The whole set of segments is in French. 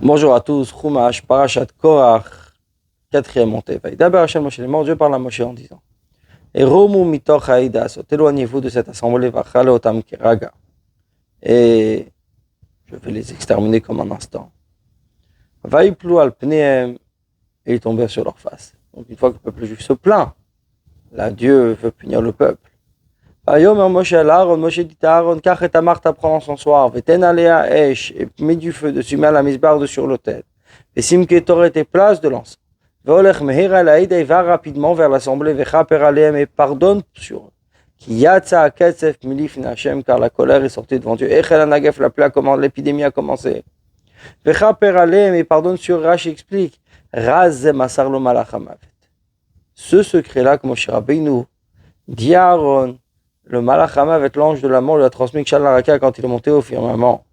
Bonjour à tous, Chumash, Parashat Korach, quatrième montée. Vaïdaber Hashem Moshe, Dieu parle à Moshe en disant Eromu mitoch haïdas, éloignez-vous de cette assemblée, vachale otam kiraga. Et je vais les exterminer comme un instant. Vaïplou al pneem, et ils tombèrent sur leur face. Donc une fois que le peuple juif se plaint, là Dieu veut punir le peuple. Vayomer Moshe al Aaron, Moshe dit à Aaron, kach et tamar t'apprends son soir, veten alea esh, et mets du feu dessus, mets la misbarde sur l'autel. Et simke torah tes places de l'encens. Veolech mehira laïda, il va rapidement vers l'assemblée, vechaper aleem, et pardonne sur eux. Qui yatsa aketsef milifne Hashem, car la colère est sortie devant Dieu. Echel anagef, la plaie commence, l'épidémie a commencé. Vechaper aleem, et pardonne sur eux. Rashi explique, raz masar lo malach hamavet. Ce secret-là que Moshe Rabbeinu dit à Aaron, le malach hamavet, l'ange de la mort, lui a transmis Kshal Laraka quand il est monté au firmament.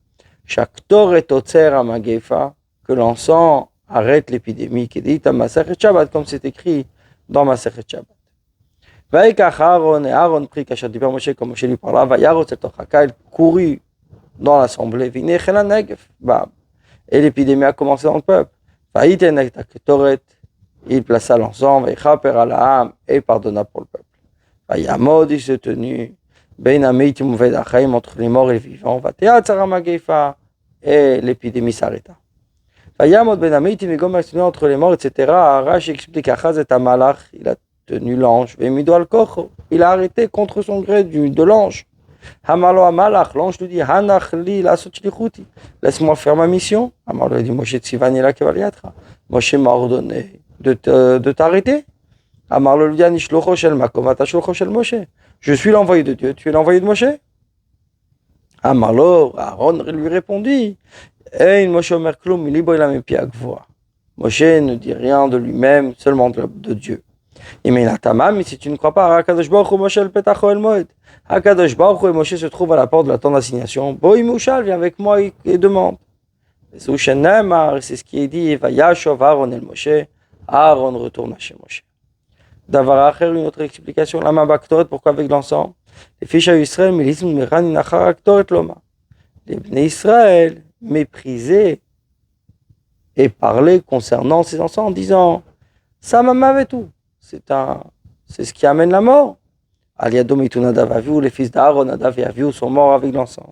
Shaktor et otzer amagefa, que l'encens arrête l'épidémie, qui dit à Masechet Shabbat, comme c'est écrit dans Masechet Shabbat. Vaïkach Aaron, et Aaron prit Kachat Diber Moshe, comme Moshe lui parla, Vaïarot et Tochaka, il courut dans l'assemblée, Vinechel Negef, et l'épidémie a commencé dans le peuple. Vaïten et Taketoret, il plaça l'encens, Vaïchaper Alaam, et pardonna pour le peuple. Vaïamod, il se tenut, Ben Ameitim Vedachaim, entre les morts et les vivants, Vatea Tsaramagefa, et l'épidémie s'arrêta. Vayamod ben Ameitim et Gomer se tenait entre les morts, etc. Rashi explique Achaz et Amalach, il a tenu l'ange. Vemido al kocho, il a arrêté contre son gré de l'ange. Hamalo Amalach, l'ange lui dit Hanach li la sotilichuti, laisse-moi faire ma mission. Amalo lui dit Moshe Tsivani la kevaliatra. Moshe m'a ordonné de t'arrêter. Amalo lui dit Anishlocho shel makom atashlocho shel Moshe. Je suis l'envoyé de Dieu, tu es l'envoyé de Moshe. Amalo, Aaron lui répondit Moshe Omer Kloum, il a mes pieds à voix. Moshe ne dit rien de lui-même, seulement de Dieu. Et mais la tamam, si tu ne crois pas, Hakadosh Baruch Hu Moshe el Petacho el Moed. Hakadosh Baruch Hu et Moshe se trouvent à la porte de la tente d'assignation. Boi Mouchal, viens avec moi et demande. C'est ce qui est dit, Vayashov Aaron el Moshe. Aaron retourna chez Moshe. D'avoir acher une autre explication, la Mabaktoret, pourquoi avec l'encens? Les fiches à Israël, mais l'ism Meran Inachar Aktoret Loma. Les Bnei Israël méprisaient et parlaient concernant ces encens en disant ça m'avait tout. C'est ce qui amène la mort. Aliadom et Nadav Avihu, les fils d'Aaron, Nadav et Avihu sont morts avec l'encens.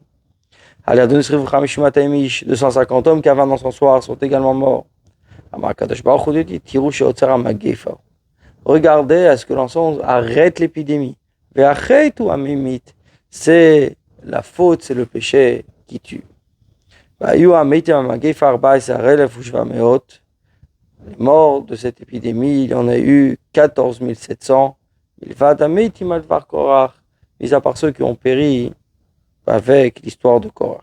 Aliadom Sriv Chamishim Ataimish, 250 hommes qui avaient un encensoir sont également morts. Amar Kadosh Baruch Hu dit Tiru sheotzer hamagefa. Regardez à ce que l'encens arrête l'épidémie. Ve'acheitu amimit, c'est la faute, c'est le péché qui tue. Les morts de cette épidémie, il y en a eu 14 700. Mis à part ceux qui ont péri avec l'histoire de Korach.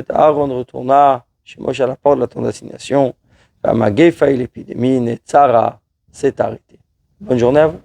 Aaron retourna chez Moshe à la porte de la tente d'assignation. L'épidémie, Netzara, s'est arrêtée. Bonne journée à vous.